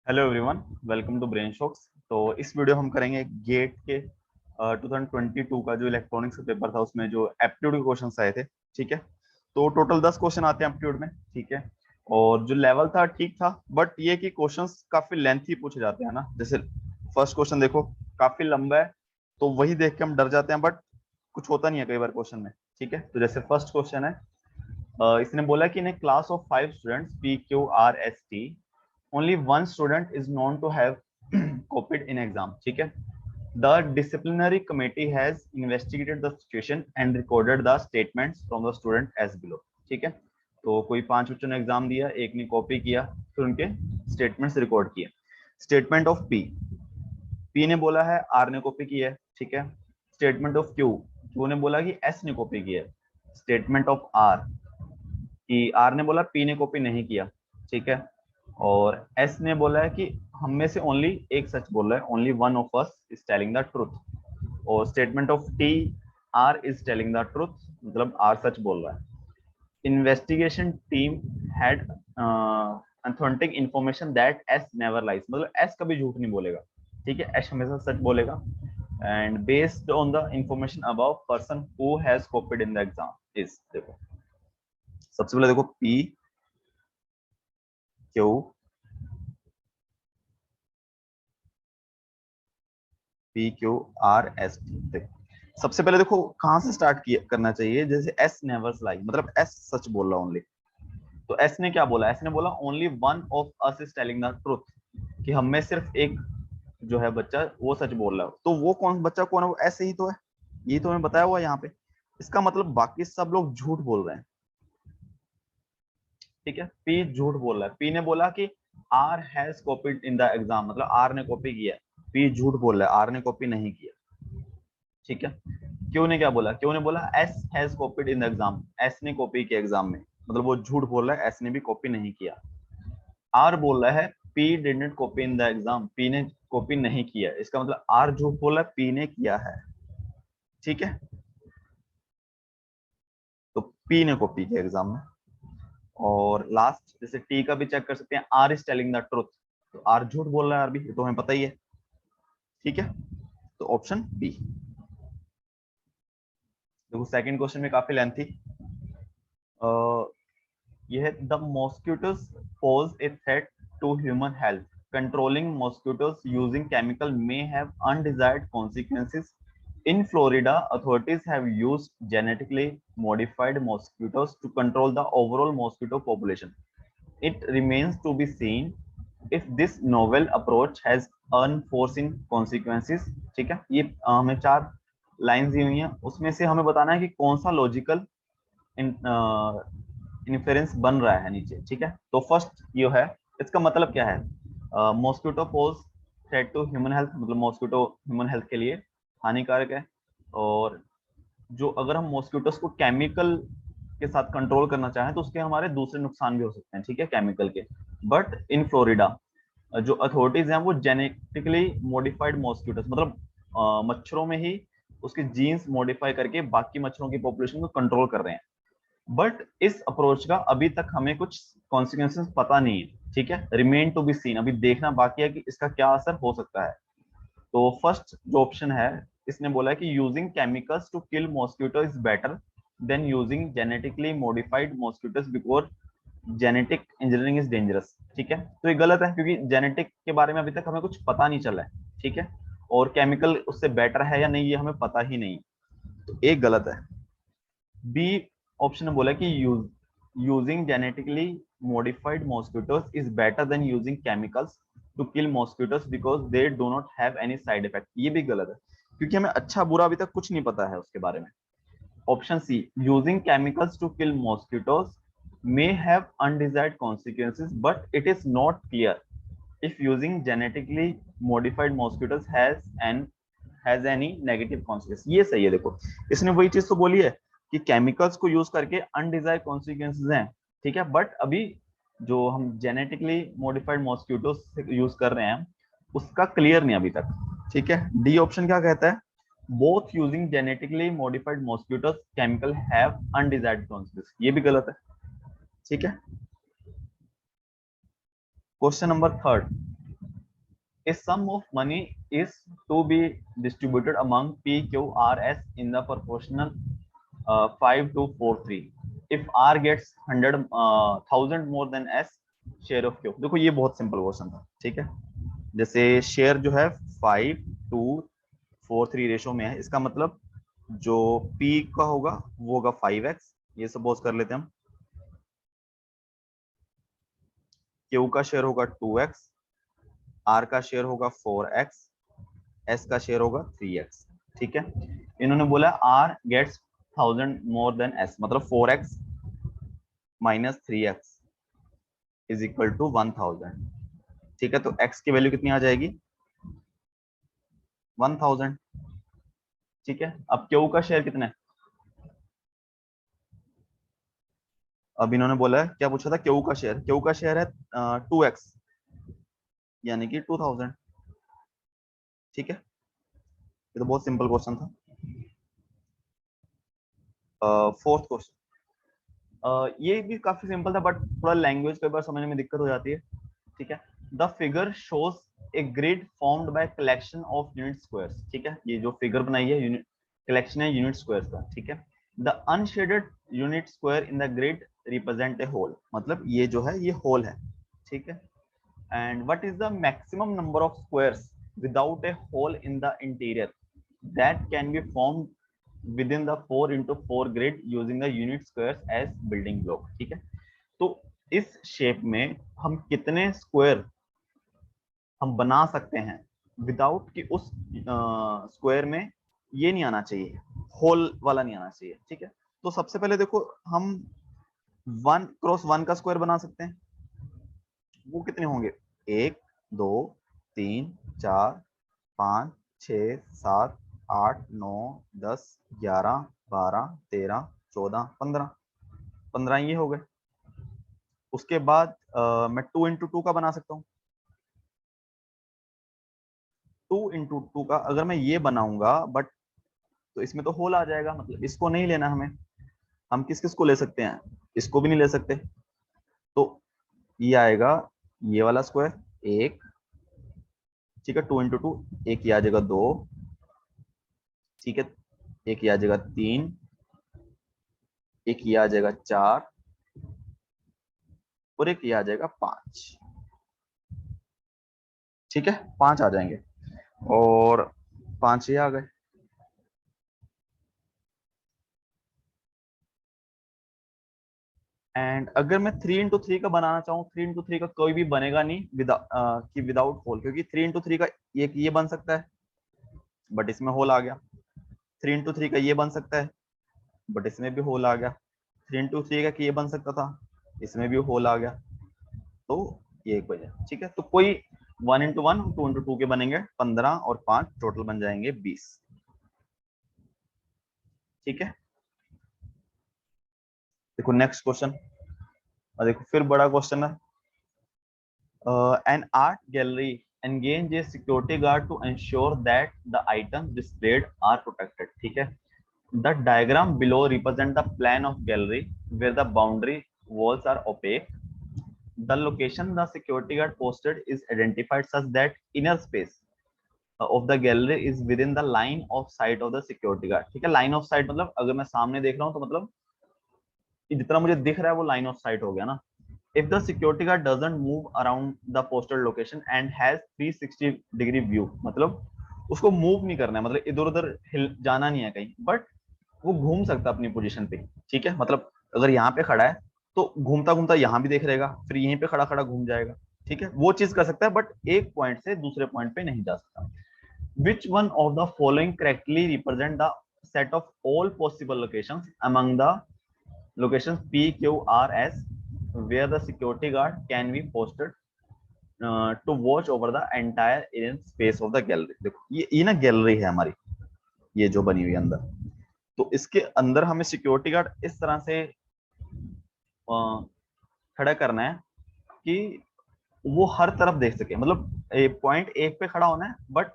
Hello everyone, welcome to Brain Shocks. तो इस video हम करेंगे गेट के 2022 का जो इलेक्ट्रॉनिक्स का पेपर था, उसमें जो एप्टीट्यूड के क्वेश्चंस आए थे। ठीक है, तो टोटल 10 क्वेश्चन आते हैं एप्टीट्यूड में। ठीक है, और जो लेवल था ठीक था, बट ये कि क्वेश्चंस काफी लेंथी पूछे जाते हैं ना। जैसे फर्स्ट क्वेश्चन देखो, काफी लंबा है, तो वही देख के हम डर जाते हैं, बट कुछ होता नहीं है कई बार क्वेश्चन में। ठीक है, तो जैसे फर्स्ट क्वेश्चन है, इसने बोला कि in a class of 5 students PQRST only one student is known to have copied in exam. ठीक है, the disciplinary committee has investigated the situation and recorded the statements from the student as below. ठीक है, तो कोई 5 बच्चों ने exam दिया, एक ने कॉपी किया, फिर उनके स्टेटमेंट्स रिकॉर्ड किए। स्टेटमेंट ऑफ पी ने बोला है आर ने कॉपी की है। ठीक है, स्टेटमेंट ऑफ क्यू ने बोला कि एस ने कॉपी की है। स्टेटमेंट ऑफ आर कि आर ने बोला पी ने कॉपी नहीं किया। ठीक है, और एस ने बोला है कि हम में से ओनली एक सच बोल रहा है, only one of us is telling the truth. और statement of T, R is telling the truth, मतलब आर सच बोल रहा है। Investigation team had authentic information that S never lies, मतलब एस कभी झूठ नहीं बोलेगा। ठीक है, एस हमेशा सच बोलेगा। And based on the information about person who has copied in the exam is, देखो सबसे पहले देखो पी क्यू PQRST। देखो सबसे पहले देखो कहां से स्टार्ट किया करना चाहिए। जैसे एस नेवर्स लाई, मतलब एस सच बोल रहा ओनली। तो एस ने क्या बोला, एस ने बोला only one of us is telling the truth, कि हम में सिर्फ एक जो है बच्चा वो सच बोल रहा है। तो वो कौन बच्चा कौन है, वो ऐसे ही तो है, यही तो हमें बताया हुआ है यहाँ पे। इसका मतलब बाकी सब लोग झूठ बोल रहे हैं। ठीक है, पी झूठ बोल रहा है। पी ने बोला कि R has copied in the exam, मतलब आर ने कॉपी किया। पी झूठ बोल रहा है, आर ने कॉपी नहीं किया। ठीक है, क्यों ने क्या बोला, क्यों ने बोला S has copied in the exam, S ने कॉपी किया एग्जाम में, मतलब वो झूठ बोल रहा है, एस ने भी कॉपी नहीं किया। आर बोल रहा है P didn't copy in the exam, P ने कॉपी नहीं किया, इसका मतलब आर झूठ बोल रहा है, पी ने किया है। ठीक है, तो पी ने कॉपी किया एग्जाम में। और लास्ट जैसे टी का भी चेक कर सकते हैं, R is telling the truth, तो आर झूठ बोल रहा है, आर भी, ये तो हमें पता ही है। ठीक है, तो ऑप्शन बी। देखो सेकंड क्वेश्चन में काफी लेंथी, यह the mosquitoes pose a threat to human health, controlling mosquitoes using chemical may have undesired consequences. In Florida, authorities have used genetically modified mosquitoes to control the overall mosquito population. It remains to be seen if this novel approach has unforeseen consequences. ठीक है, ये हमें 4 lines दी हुई हैं, उसमें से हमें बताना है कि कौन सा लॉजिकल इन्फेरेंस बन रहा है नीचे। ठीक है, तो फर्स्ट ये है, इसका मतलब क्या है, mosquito pose threat to human health, मतलब मॉस्किटो ह्यूमन हेल्थ के लिए हानिकारक है। और जो अगर हम मॉस्किटोस को केमिकल के साथ कंट्रोल करना चाहें तो उसके हमारे दूसरे नुकसान भी हो सकते हैं। ठीक है, केमिकल के। बट इन फ्लोरिडा जो अथॉरिटीज हैं वो जेनेटिकली मॉडिफाइड मॉस्किटोस, मतलब मच्छरों में ही उसके जीन्स मॉडिफाई करके बाकी मच्छरों की पॉपुलेशन को कंट्रोल कर रहे हैं। बट इस अप्रोच का अभी तक हमें कुछ कॉन्सिक्वेंसेस पता नहीं है। ठीक है, रिमेन टू बी सीन, अभी देखना बाकी है कि इसका क्या असर हो सकता है। तो फर्स्ट जो ऑप्शन है, इसने बोला है कि using chemicals to kill mosquito is better than using genetically modified mosquitoes because genetic engineering is dangerous. ठीक है, तो ये गलत है, क्योंकि जेनेटिक के बारे में अभी तक हमें कुछ पता नहीं चला है। ठीक है, और केमिकल उससे बेटर है या नहीं ये हमें पता ही नहीं, तो एक गलत है। बी ऑप्शन ने बोला कि using genetically modified mosquitoes is better than using chemicals to kill mosquitoes because they do not have any side effect. ये भी गलत है, क्योंकि हमें अच्छा बुरा अभी तक कुछ नहीं पता है उसके बारे में। Option C, using chemicals to kill mosquitoes may have undesired consequences but it is not clear if using genetically modified mosquitoes has any negative consequences। ये सही है। देखो इसने वही चीज तो बोली है कि केमिकल्स को यूज करके अनडिजायर्ड कॉन्सिक्वेंसेज हैं। ठीक है, बट अभी जो हम जेनेटिकली मॉडिफाइड मॉस्किटोस यूज कर रहे हैं उसका क्लियर नहीं अभी तक। ठीक है, डी ऑप्शन क्या कहता है, both using genetically modified mosquitoes chemical have undesired consequences, ये भी गलत है। ठीक है, question number third, A sum of money is to be distributed among P, Q, R, S in the proportional 5 to 4, 3. If R gets 100,000 more than S share of Q. देखो ये बहुत simple question था, ठीक है। जैसे share जो है 5 to 4, 3 ratio में है, इसका मतलब जो P का होगा वो होगा 5x, ये सपोज कर लेते हैं हम। Q का शेयर होगा 2x, R का शेयर होगा 4x, S का शेयर होगा 3x, ठीक है। इन्होंने बोला R gets 1000 more than S, मतलब 4x minus 3x is equal to 1000, ठीक है। तो x की वैल्यू कितनी आ जाएगी? 1000, ठीक है। अब Q का शेयर कितना है? अब इन्होंने बोला है, क्या पूछा था? Q का शेयर है 2x यानी कि 2000, ठीक है। ये तो बहुत सिंपल क्वेश्चन था। फोर्थ क्वेश्चन, ये भी काफी सिंपल था, बट थोड़ा लैंग्वेज कई बार समझने में दिक्कत हो जाती है, ठीक है। The figure shows a grid formed by collection of unit squares, ठीक है। ये जो फिगर बनाई है यूनिट कलेक्शन है यूनिट स्क्वायर्स का, ठीक है। The unshaded unit square in the grid represent a hole, मतलब ये जो है ये होल है, ठीक है। And what is the maximum number of squares without a hole in the interior that can be formed within the 4 into 4 grid using the unit squares as building block, ठीक है। तो इस शेप में हम कितने स्क्वायर हम बना सकते हैं विदाउट कि उस स्क्वायर में ये नहीं आना चाहिए, होल वाला नहीं आना चाहिए, ठीक है। तो सबसे पहले देखो हम 1 क्रॉस 1 का स्क्वायर बना सकते हैं, वो कितने होंगे? 1 2 3 4 5 6 7 8 9 10 11 12 13 14 15 ये हो गए। उसके बाद मैं 2 into 2 का बना सकता हूँ। 2 into 2 का अगर मैं ये बनाऊंगा, बट तो इसमें तो होल आ जाएगा, मतलब इसको नहीं लेना हमें। हम किस किस को ले सकते हैं? इसको भी नहीं ले सकते। तो ये आएगा ये वाला स्क्वायर 1, ठीक है। 2 into 2, एक ये आ जाएगा 2, ठीक है। एक ये आ जाएगा 3, एक ये आ जाएगा 4 और एक ये आ जाएगा 5, ठीक है। 5 आ जाएंगे और 5 ये आ गए। एंड अगर मैं 3 into 3 का बनाना चाहूँ, 3 into 3 का कोई भी बनेगा नहीं विदाउट होल, क्योंकि 3 into 3 का एक ये बन सकता है बट इसमें होल आ गया। 3 into 3 का ये बन सकता है बट इसमें भी होल आ गया। 3 into 3 का ये बन सकता था, इसमें भी होल आ गया। तो ये एक वजह, ठीक है। तो कोई 1 into 1 2 into 2 के बनेंगे 15 और 5 टोटल बन जाएंगे 20, ठीक है। देखो नेक्स्ट क्वेश्चन, देखो फिर बड़ा क्वेश्चन है। An art gallery engage a security guard to ensure that the items displayed are protected, ठीक है। The diagram below represent the plan of gallery where the boundary walls are opaque. The location the security guard posted is identified such that inner space of the gallery is within the line of sight of the security guard, ठीक है। line of sight मतलब अगर मैं सामने देख रहा हूँ तो मतलब जितना मुझे दिख रहा है वो line of sight हो गया ना। If the security guard doesn't move around the posted location and has 360-degree view, मतलब उसको मूव नहीं करना है, मतलब इधर उधर हिल जाना नहीं है कहीं, बट वो घूम सकता है अपनी पोजीशन पे, ठीक है। मतलब अगर यहाँ पे खड़ा है तो घूमता घूमता यहाँ भी देख रहेगा, फिर यहीं पे खड़ा खड़ा घूम जाएगा, ठीक है। वो चीज कर सकता है बट एक पॉइंट से दूसरे पॉइंट पे नहीं जा सकता। Which one of the following correctly represent the set of all possible locations among the locations P, Q, R, S where the security guard can be posted to watch over the entire inner space of the gallery? देखो ये ना gallery है हमारी, ये जो बनी हुई है अंदर, तो इसके अंदर हमें सिक्योरिटी गार्ड इस तरह से खड़ा करना है कि वो हर तरफ देख सके, मतलब पॉइंट एक पे खड़ा होना है बट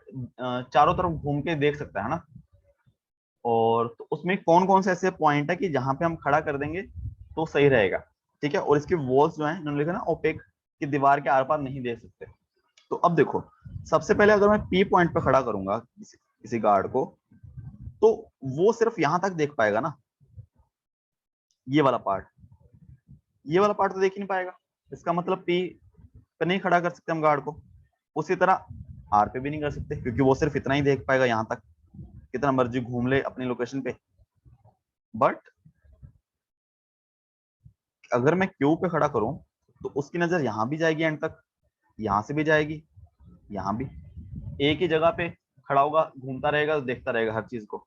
चारों तरफ घूम के देख सकता है ना। और तो उसमें कौन कौन से ऐसे पॉइंट है कि जहां पे हम खड़ा कर देंगे तो सही रहेगा, ठीक है। और इसके वॉल्स जो है इन्होंने लिखा ना ओपेक, कि दीवार के आर पार नहीं देख सकते। तो अब देखो सबसे पहले अगर मैं पी पॉइंट पे खड़ा करूंगा किसी गार्ड को, तो वो सिर्फ यहां तक देख पाएगा ना, ये वाला पार्ट, ये वाला पार्ट तो देख ही नहीं पाएगा। इसका मतलब पी पे नहीं खड़ा कर सकते हम गार्ड को। उसी तरह आर पे भी नहीं कर सकते, क्योंकि वो सिर्फ इतना ही देख पाएगा यहां तक, कितना मर्जी घूम ले अपनी लोकेशन पे। बट अगर मैं क्यू पे खड़ा करूं, तो उसकी नजर यहां भी जाएगी एंड तक, यहां से भी जाएगी, यहां भी। एक ही जगह पे खड़ा होगा, घूमता रहेगा, देखता रहेगा हर चीज को।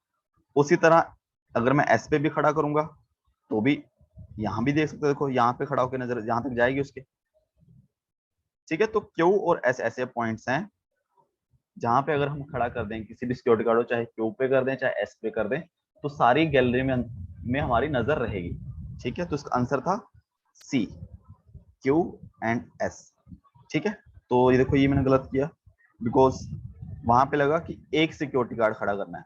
उसी तरह अगर मैं एस पे भी खड़ा करूंगा, तो भी यहां भी देख सकते हो, देखो यहाँ पे खड़ा होकर नजर जहां तक जाएगी उसके। ठीक है, तो क्यू और एस ऐसे पॉइंट्स हैं जहां पे अगर हम खड़ा कर दें किसी भी सिक्योरिटी गार्ड को, चाहे क्यू पे कर दें चाहे एस पे कर दें, तो सारी गैलरी में हमारी नजर रहेगी। ठीक है, तो इसका आंसर था सी, क्यू एंड एस। ठीक है, तो ये देखो, ये मैंने गलत किया, बिकॉज वहां पे लगा कि एक सिक्योरिटी गार्ड खड़ा करना है।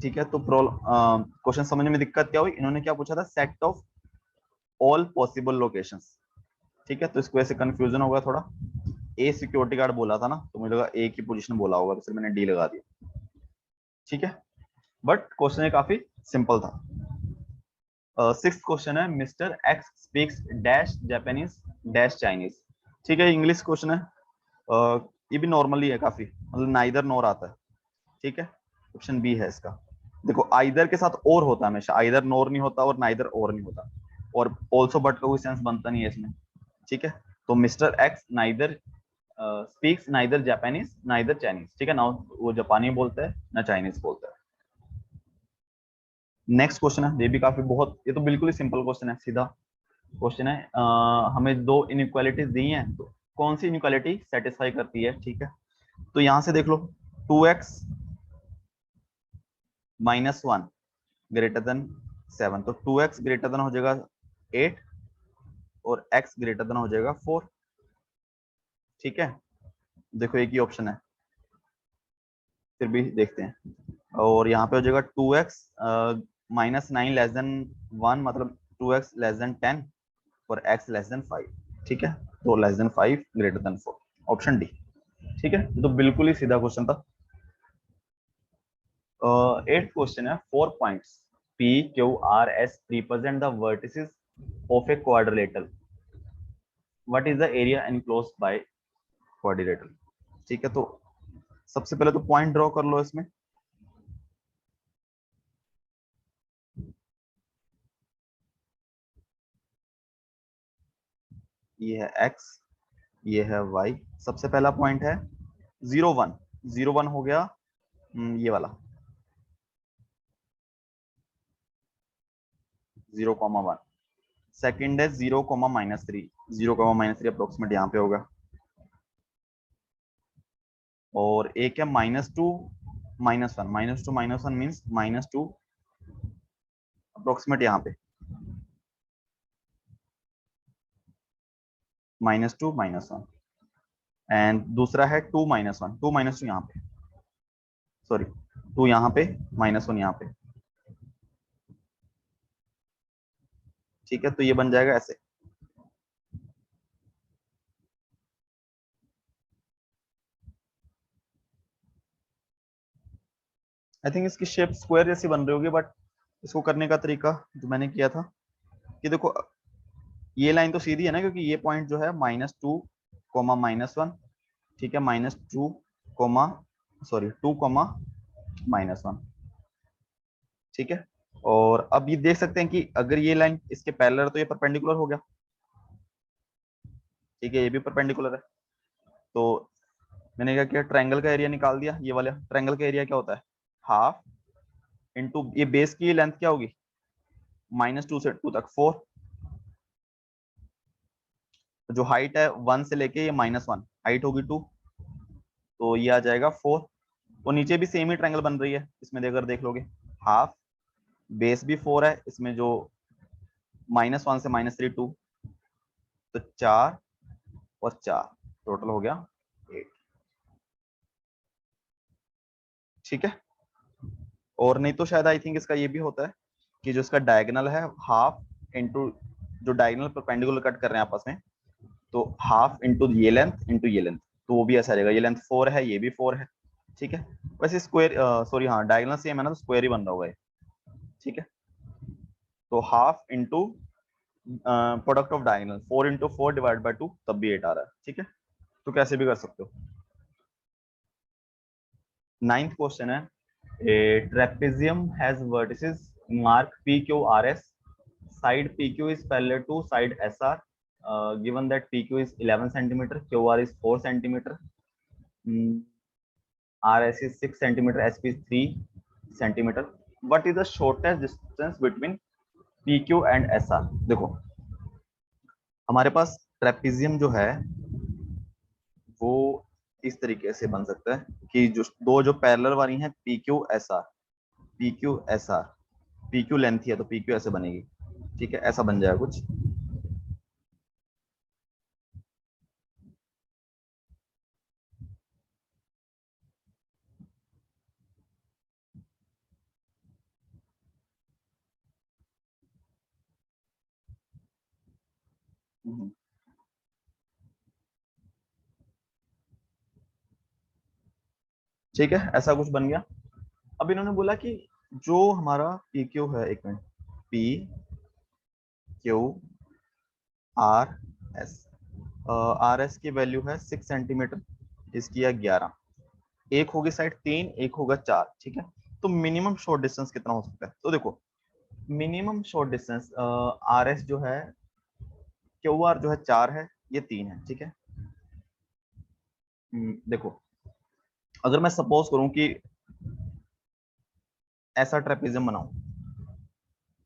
ठीक है, तो क्वेश्चन समझने में दिक्कत क्या हुई, इन्होंने क्या पूछा था, set of all possible locations. ठीक है, तो इसको ऐसे कंफ्यूजन होगा थोड़ा। ए सिक्योरिटी गार्ड बोला था ना, तो मुझे लगा ए की पोजीशन बोला होगा, तो फिर मैंने डी लगा दिया। ठीक है, बट क्वेश्चन ये काफी सिंपल था। सिक्स्थ क्वेश्चन है, mister x speaks dash Japanese dash Chinese. ठीक है, इंग्लिश क्वेश्चन है। ये भी नॉर्मली है काफी, मतलब नाइदर नोर आता है। ठीक है, ऑप्शन बी है इसका। देखो, आइदर के साथ और होता है हमेशा, आइदर नोर नहीं होता और नाइदर और नहीं होता, और ऑल्सो बट का कोई सेंस बनता नहीं है इसमें। ठीक है, तो mister x neither speaks neither Japanese neither Chinese. ठीक है ना, वो जापानी बोलता है ना चाइनीज बोलता है। नेक्स्ट क्वेश्चन है, ये भी काफी बहुत, ये तो बिल्कुल ही सिंपल क्वेश्चन है, सीधा क्वेश्चन है। हमें दो इनइक्वालिटीज दी हैं, तो कौन सी इनइक्वालिटी सेटिस्फाई करती है। ठीक है, तो यहां से देख लो, 2x minus one greater than 7, तो 2x ग्रेटर देन हो जाएगा 8 और x ग्रेटर देन हो जाएगा 4। ठीक है, देखो एक ही ऑप्शन है, फिर भी देखते हैं। और यहाँ पे हो जाएगा 2x माइनस 9 लेस देन 1, मतलब 2x लेस देन 10 और x लेस देन 5। ठीक है, तो less than 5 greater than 4, option D. ठीक है, तो बिल्कुल ही सीधा क्वेश्चन था। एट क्वेश्चन है, 4 points P Q R S represent the vertices of a quadrilateral. What is the area enclosed by quadrilateral? ठीक है, तो सबसे पहले तो पॉइंट ड्रॉ कर लो इसमें। ये है x, ये है y। सबसे पहला पॉइंट है 0 1, 0 1 हो गया, ये वाला 0,1। सेकेंड है 0,-3, 0,-3 अप्रोक्सीमेट यहाँ पे होगा। और एक है -2 -1, -2 -1 मीन्स -2 अप्रोक्सीमेट यहाँ पे, -2 -1। एंड दूसरा है 2 -1, 2 -2 यहाँ पे, सॉरी 2 यहाँ पे, -1 यहाँ पे। ठीक है, तो ये बन जाएगा ऐसे। आई थिंक इसकी शेप स्क्वायर जैसी बन रही होगी, बट इसको करने का तरीका जो मैंने किया था, कि देखो ये लाइन तो सीधी है ना, क्योंकि ये पॉइंट जो है -2 -1। ठीक है, -2 कोमा, सॉरी 2 -1। ठीक है, और अब ये देख सकते हैं कि अगर ये लाइन इसके पैरेलल है तो ये परपेंडिकुलर हो गया। ठीक है, ये भी परपेंडिकुलर है। तो मैंने क्या किया, ट्रायंगल का एरिया निकाल दिया। ये वाला ट्रायंगल का एरिया क्या होता है, हाफ इंटू ये बेस की लेंथ क्या होगी, -2 से 2 तक 4। जो हाइट है 1 से लेके ये -1 हाइट होगी 2, तो ये आ जाएगा 4। तो नीचे भी सेम ही ट्रायंगल बन रही है, इसमें अगर देख लोगे, हाफ बेस भी 4 है, इसमें जो -1 से -3 2, तो 4 और 4 टोटल हो गया 8। ठीक है, और नहीं तो शायद आई थिंक इसका ये भी होता है कि जो इसका डायगोनल है हाफ इंटू, जो डायगोनल परपेंडिकुलर कट कर रहे हैं आपस में, तो हाफ इंटू ये लेंथ इंटू ये लेंथ, तो वो भी ऐसा रहेगा, ये लेंथ 4 है, ये भी 4 है, ठीक है। वैसे स्क्वायर, सॉरी हाँ डायगोनल सेम है ना, तो स्क्वायर ही बन रहा होगा ये, ठीक है। तो half into product of diagonal, 4 into 4 divide by 2, तब भी 8 आ रहा है, ठीक है। तो कैसे भी कर सकते हो। नाइन्थ क्वेश्चन है, a trapezium has vertices marked P Q R S, side PQ is parallel to side SR, given that PQ is 11 centimeter, QR is 4 centimeter, RS is 6 centimeter, SP is 3 centimeter. What is the shortest distance between PQ and SR? देखो हमारे पास trapezium जो है वो इस तरीके से बन सकता है कि जो दो जो पैरेलल वाली हैं PQ SR, PQ लेंथ है तो PQ ऐसे बनेगी, ठीक है, ऐसा बन जाएगा कुछ। ठीक है, ऐसा कुछ बन गया। अब इन्होंने बोला कि जो हमारा पी क्यू है, एक minute, P Q R S, R S की वैल्यू है 6 सेंटीमीटर, इसकी है 11, एक होगी साइड 3, एक होगा 4, ठीक है। तो मिनिमम शॉर्ट डिस्टेंस कितना हो सकता है? तो देखो minimum short distance R S जो है, क्यू आर जो है 4 है, ये 3 है, ठीक है। देखो अगर मैं सपोज करूं कि ऐसा ट्रेपेजियम बनाऊं,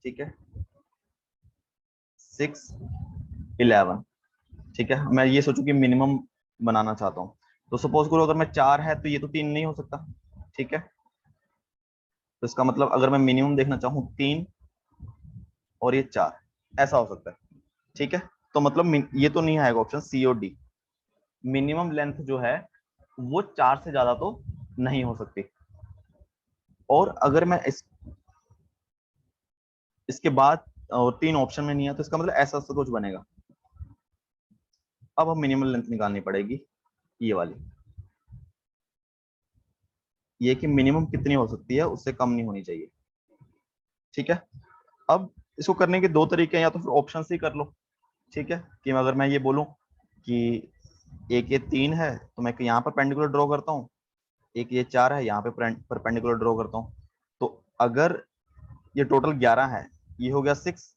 ठीक है, 6 11, ठीक है, मैं ये सोचूं कि मिनिमम बनाना चाहता हूँ, तो सपोज करो अगर मैं 4 है तो ये तो 3 नहीं हो सकता, ठीक है। तो इसका मतलब अगर मैं मिनिमम देखना चाहूँ 3 और ये 4, ऐसा हो सकता है, ठीक है। तो मतलब ये तो नहीं आएगा ऑप्शन सी और डी, मिनिमम लेंथ जो है वो 4 से ज्यादा तो नहीं हो सकती। और अगर मैं इसके बाद और 3 ऑप्शन में नहीं है, तो इसका मतलब ऐसा ऐसा कुछ बनेगा। अब हम मिनिमम लेंथ निकालनी पड़ेगी, ये वाली, ये कि मिनिमम कितनी हो सकती है, उससे कम नहीं होनी चाहिए, ठीक है। अब इसको करने के दो तरीके हैं, या तो फिर ऑप्शन से ही कर लो, ठीक है, कि अगर मैं ये बोलूं कि एक ये 3 है तो मैं यहाँ पर पेंडिकुलर ड्रॉ करता हूँ, एक ये 4 है यहाँ पे परपेंडिकुलर ड्रॉ करता हूँ, तो अगर ये टोटल 11 है, ये हो गया 6,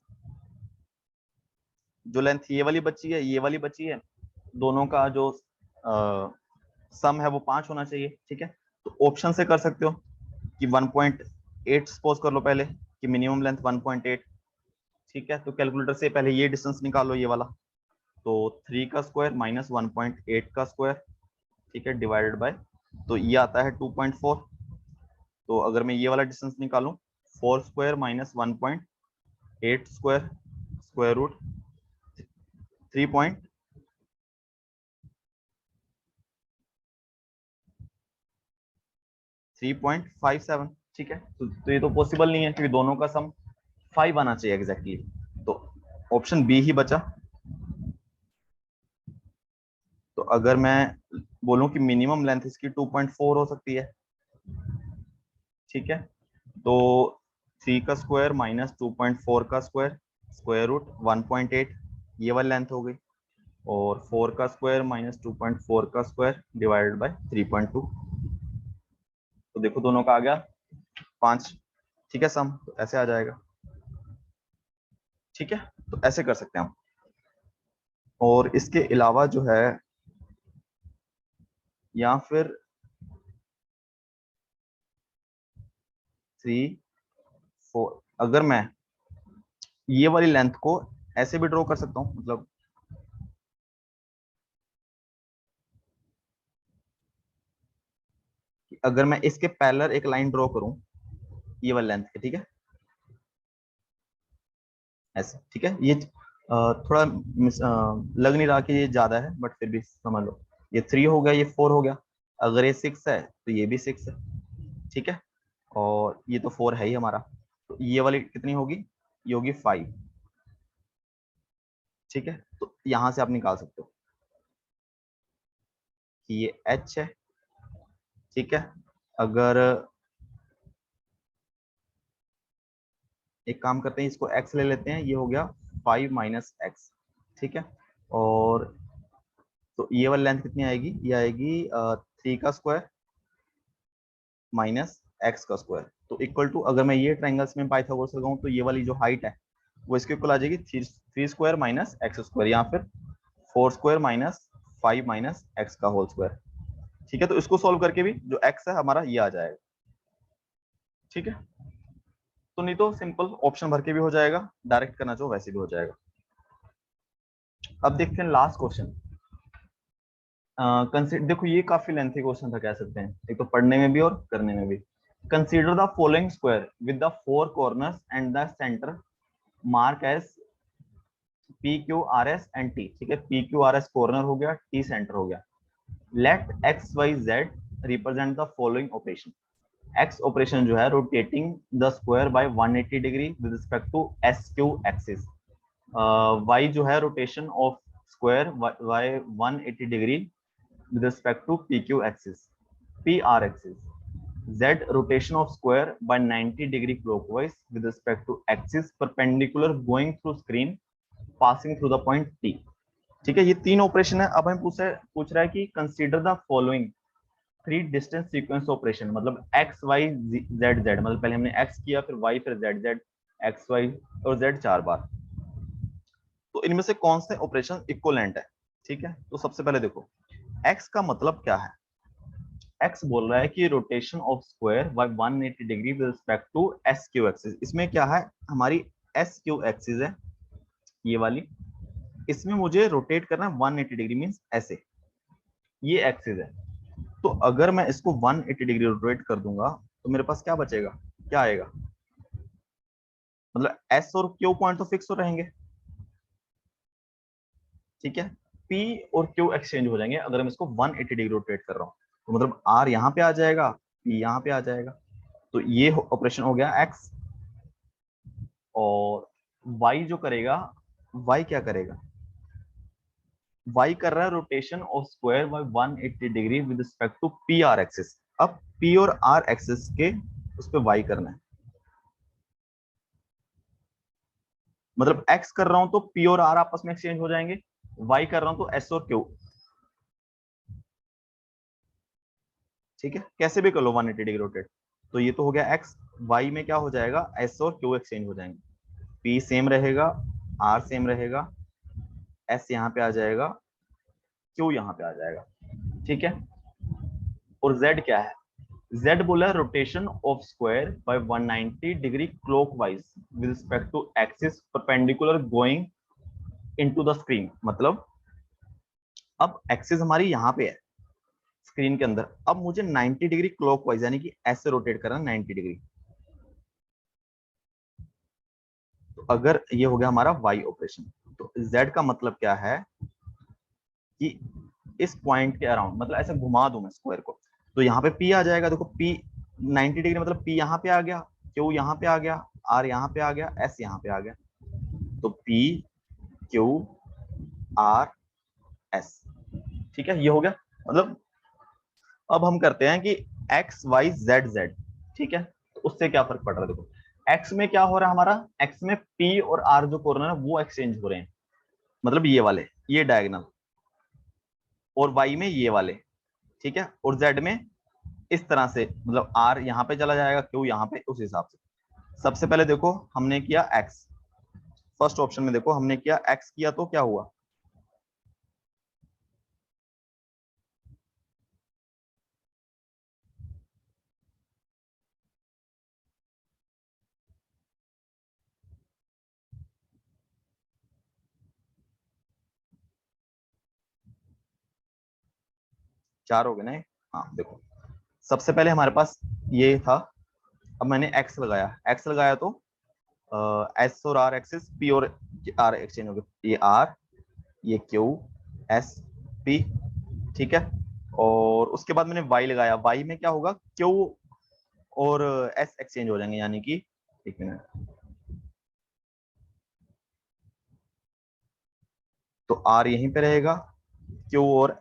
जो लेंथ ये वाली बची है, ये वाली बची है, दोनों का जो सम है वो 5 होना चाहिए, ठीक है। तो ऑप्शन से कर सकते हो कि 1.8 सपोज कर लो पहले, कि मिनिमम लेंथ 1.8, ठीक है। तो कैलकुलेटर से पहले ये डिस्टेंस निकालो, ये वाला, तो 3 का स्क्वायर माइनस 1.8 का स्क्वायर, ठीक है, डिवाइडेड बाय, तो ये आता है 2.4। तो अगर मैं ये वाला डिस्टेंस निकालूं, 4 square minus 1.8 square, square root 3.57, ठीक है। तो ये तो पॉसिबल नहीं है क्योंकि दोनों का सम 5 आना चाहिए एग्जैक्टली, तो ऑप्शन बी ही बचा। तो अगर मैं बोलूं कि मिनिमम लेंथ इसकी 2.4 हो सकती है, ठीक है, तो 3 का स्क्वायर माइनस 2.4 का स्क्वायर, स्क्वायर रूट 1.8, ये वाली लेंथ हो गई, और 4 का स्क्वायर माइनस 2.4 का स्क्वायर डिवाइडेड बाय 3.2। तो देखो दोनों का आ गया 5, ठीक है, सम तो ऐसे आ जाएगा, ठीक है। तो ऐसे कर सकते हैं हम। और इसके अलावा जो है, या फिर 3 4, अगर मैं ये वाली लेंथ को ऐसे भी ड्रॉ कर सकता हूँ, मतलब कि अगर मैं इसके पैरेलल एक लाइन ड्रॉ करूं ये वाली लेंथ के, ठीक है, ऐसे, ठीक है। ये थोड़ा लग नहीं रहा कि ये ज्यादा है, बट फिर भी समझ लो, ये 3 हो गया, ये 4 हो गया, अगर ये 6 है तो ये भी 6 है, ठीक है, और ये तो 4 है ही हमारा, तो ये वाली कितनी होगी, ये होगी 5, ठीक है। तो यहां से आप निकाल सकते हो ये h है, ठीक है। अगर एक काम करते हैं, इसको x ले लेते हैं, ये हो गया 5 माइनस एक्स, ठीक है। और तो ये वाली लेंथ कितनी आएगी, ये आएगी 3 का स्क्वायर माइनस एक्स का स्क्वायर। तो इक्वल टू, अगर मैं ये ट्राइंगल्स में पाइथागोरस लगाऊं तो ये वाली जो हाइट है वो इसके इक्वल आ जाएगी 3 स्क्वायर माइनस एक्स स्क्वायर, या फिर 4 स्क्वायर माइनस 5 माइनस एक्स का होल स्क्वायर, ठीक है। तो इसको सॉल्व करके भी जो एक्स है हमारा ये आ जाएगा, ठीक है। तो नहीं तो सिंपल ऑप्शन भर के भी हो जाएगा, डायरेक्ट करना चाहो वैसे भी हो जाएगा। अब देखते हैं लास्ट क्वेश्चन। कंसीडर, देखो ये काफी लेंथी क्वेश्चन था कह सकते हैं, एक तो पढ़ने में भी और करने में भी। Consider the following square with the 4 corners and the center mark as P Q R S and T, ठीक है। P Q R S corner हो गया, टी सेंटर हो गया। Let X Y Z represent the following operation. X operation जो है rotating the square by 180 degree with respect to S Q axis. Y जो है rotation of square by 180 degree with respect to PQ axis, PR axis. Z rotation of square by 90 degree clockwise with respect to axis perpendicular going through screen passing through the point T, ठीक है। ये तीन operation है। अब हमें पूछ रहा है कि consider the following 3 distance sequence operation, मतलब एक्स वाई जेड जेड, मतलब पहले हमने एक्स किया फिर वाई फिर जेड जेड, एक्स वाई और जेड 4 बार। तो इनमें से कौन से ऑपरेशन इक्वलेंट है, ठीक है। तो सबसे पहले देखो एक्स का मतलब क्या है। एक्स बोल रहा है कि rotation of square by 180 degree with respect to S Q axis. इसमें क्या है, हमारी एस क्यू एक्सिस है ये वाली, इसमें मुझे रोटेट करना है 180 डिग्री, मींस ऐसे, ये एक्सिस है। तो अगर मैं इसको 180 डिग्री रोटेट कर दूंगा तो मेरे पास क्या बचेगा, क्या आएगा, मतलब एस और क्यू पॉइंट तो फिक्स हो रहेंगे, ठीक है। पी और क्यू एक्सचेंज हो जाएंगे अगर मैं इसको 180 डिग्री रोटेट कर रहा हूँ। तो मतलब आर यहाँ पे आ जाएगा, पी यहाँ पे आ जाएगा। तो ये ऑपरेशन हो गया एक्स। और वाई जो करेगा, वाई क्या करेगा, वाई कर रहा है rotation of square by 180 degree with respect to P R axis. अब पी और आर एक्सिस के उस पर वाई करना है, मतलब एक्स कर रहा हूं तो पी और आर आपस में एक्सचेंज हो जाएंगे, वाई कर रहा हूं तो एस और क्यू, ठीक है। कैसे भी कर लो 180 डिग्री रोटेट। तो ये तो हो गया एक्स, वाई में क्या हो जाएगा, एस और क्यू एक्सचेंज हो जाएंगे, पी सेम रहेगा, आर सेम रहेगा, एस यहाँ पे आ जाएगा, क्यू यहाँ पे आ जाएगा, ठीक है। और जेड क्या है, जेड बोला rotation of square by 190 degree clockwise with respect to axis perpendicular going into the screen. मतलब अब एक्सिस हमारी यहाँ पे है स्क्रीन के अंदर, अब मुझे 90 डिग्री क्लॉकवाइज यानी कि ऐसे रोटेट करना 90 डिग्री। तो अगर ये हो गया हमारा वाई ऑपरेशन, तो जेड का मतलब क्या है कि इस पॉइंट के अराउंड, मतलब ऐसे घुमा दूं मैं स्क्वायर को, तो यहाँ पे पी आ जाएगा। देखो पी 90 डिग्री मतलब पी यहाँ पे आ गया, क्यू यहाँ पे आ गया, आर यहाँ पे आ गया, एस यहाँ पे आ गया। तो पी क्यू आर एस, ठीक है, ये हो गया। मतलब अब हम करते हैं कि एक्स वाई जेड जेड, ठीक है। तो उससे क्या फर्क पड़ रहा है, देखो एक्स में क्या हो रहा है हमारा, एक्स में पी और आर जो कॉर्नर है वो एक्सचेंज हो रहे हैं, मतलब ये वाले, ये डायगोनल, और वाई में ये वाले, ठीक है। और जेड में इस तरह से, मतलब आर यहाँ पे चला जाएगा, क्यू यहाँ पे, उस हिसाब से। सबसे पहले देखो हमने किया एक्स, फर्स्ट ऑप्शन में देखो हमने किया एक्स किया तो क्या हुआ, चार हो गए ना। हाँ देखो सबसे पहले हमारे पास ये था, अब मैंने एक्स लगाया, एक्स लगाया तो एस और आर एक्सिस, पी और आर एक्सचेंज हो गए, ये आर, ये क्यू, एस, पी, ठीक है। और उसके बाद मैंने वाई लगाया, वाई में क्या होगा, क्यू और एस एक्सचेंज हो जाएंगे, यानी कि एक मिनट, तो आर यहीं पे रहेगा, क्यू और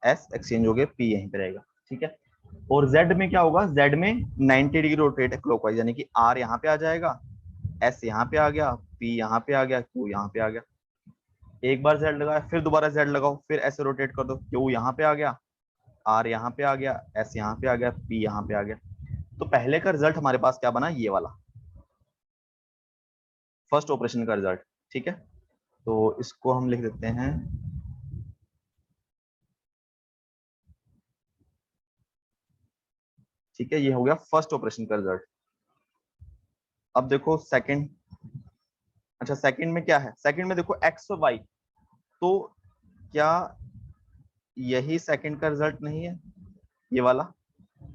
एस एक्सचेंज हो गया, पी यहीं पे रहेगा, ठीक है। और जेड में क्या होगा, जेड में 90 डिग्री रोटेट है क्लॉकवाइज, यानी कि आर यहाँ पे आ जाएगा, एस यहाँ पे आ गया, पी यहाँ पे आ गया, क्यू यहाँ पे आ गया। एक बार जेड लगाया, फिर दोबारा जेड लगाओ, फिर ऐसे रोटेट कर दो, क्यू यहाँ पे आ गया, आर यहाँ पे आ गया, एस यहाँ पे आ गया, पी यहाँ पे आ गया। तो पहले का रिजल्ट हमारे पास क्या बना, ये वाला फर्स्ट ऑपरेशन का रिजल्ट, ठीक है। तो इसको हम लिख देते हैं, ठीक है, ये हो गया फर्स्ट ऑपरेशन का रिजल्ट। अब देखो सेकंड, अच्छा सेकंड में क्या है, सेकंड में देखो एक्स और वाई, तो क्या यही सेकंड का रिजल्ट नहीं है, ये वाला,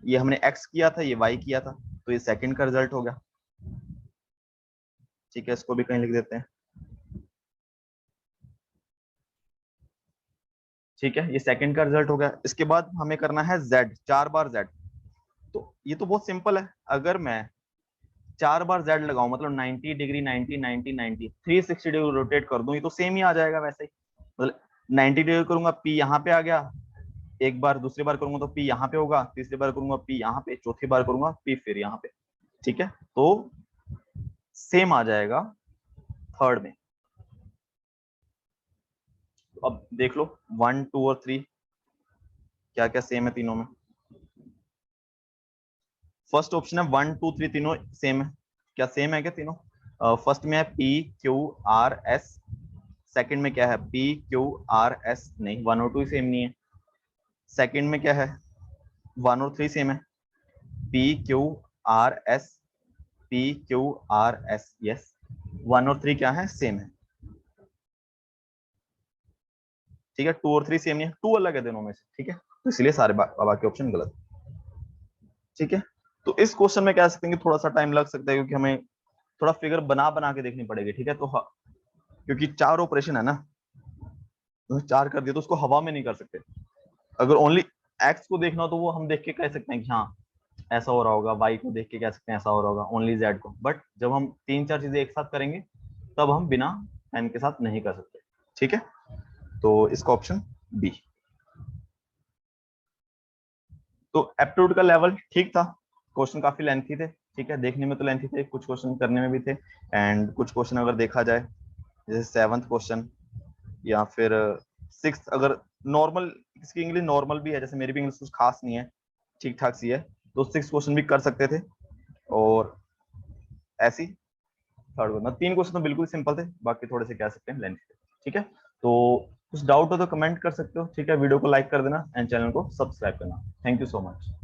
ये हमने एक्स किया था, ये वाई किया था, तो ये सेकंड का रिजल्ट हो गया, ठीक है। इसको भी कहीं लिख देते हैं, ठीक है, ये सेकंड का रिजल्ट हो गया। इसके बाद हमें करना है जेड, 4 बार जेड। तो ये तो बहुत सिंपल है, अगर मैं 4 बार जेड लगाऊं, मतलब 90 डिग्री 90 90 90 360 डिग्री रोटेट कर दूं, ये तो सेम ही आ जाएगा वैसे ही, मतलब 90 डिग्री करूंगा, पी यहाँ पे आ गया, एक बार दूसरी बार करूंगा तो पी यहाँ पे होगा, तीसरी बार करूंगा पी यहाँ पे, चौथी बार करूंगा पी फिर यहाँ पे, ठीक है। तो सेम आ जाएगा थर्ड में। अब देख लो 1 2 और 3 क्या क्या सेम है तीनों में। फर्स्ट ऑप्शन है 1 2 3 तीनों सेम है, क्या सेम है क्या तीनों? फर्स्ट में है P Q R S, second में क्या है पी क्यू आर एस, नहीं 1 और 2 सेम नहीं है। सेकंड में क्या है 1 और 3 सेम है, P Q R S, P Q R S, yes 1 और 3 क्या है सेम है, ठीक है। 2 और 3 सेम नहीं है, 2 अलग है दोनों में से, ठीक है, तो इसलिए सारे बाकी ऑप्शन गलत, ठीक है। तो इस क्वेश्चन में कह सकते हैं कि थोड़ा सा टाइम लग सकता है, क्योंकि हमें थोड़ा फिगर बना बना के देखनी पड़ेगी, ठीक है। तो क्योंकि 4 ऑपरेशन है ना, तो 4 कर दिया तो उसको हवा में नहीं कर सकते। अगर ओनली एक्स को देखना हो तो वो हम देख के कह सकते हैं कि हाँ ऐसा हो रहा होगा, वाई को देख के कह सकते हैं ऐसा हो रहा होगा, ओनली जेड को। बट जब हम 3 4 चीजें एक साथ करेंगे तब हम बिना पेन के साथ नहीं कर सकते, ठीक है। तो इसका ऑप्शन बी। तो एप्टीट्यूड का लेवल ठीक था, क्वेश्चन काफी लेंथी थे, ठीक है, देखने में तो लेंथी थे, कुछ क्वेश्चन करने में भी थे, एंड कुछ क्वेश्चन अगर देखा जाए जैसे 7th क्वेश्चन या फिर 6th, अगर नॉर्मल, किसकी इंग्लिश नॉर्मल भी है, जैसे मेरी भी इंग्लिश कुछ खास नहीं है, ठीक ठाक सी है, तो 6 क्वेश्चन भी कर सकते थे। और ऐसी थर्ड क्वेश्चन, 3 क्वेश्चन तो बिल्कुल सिंपल थे, बाकी थोड़े से कह सकते हैं लेंथी थे, ठीक है। तो कुछ डाउट हो तो कमेंट कर सकते हो, ठीक है, वीडियो को लाइक कर देना एंड चैनल को सब्सक्राइब करना। Thank you so much.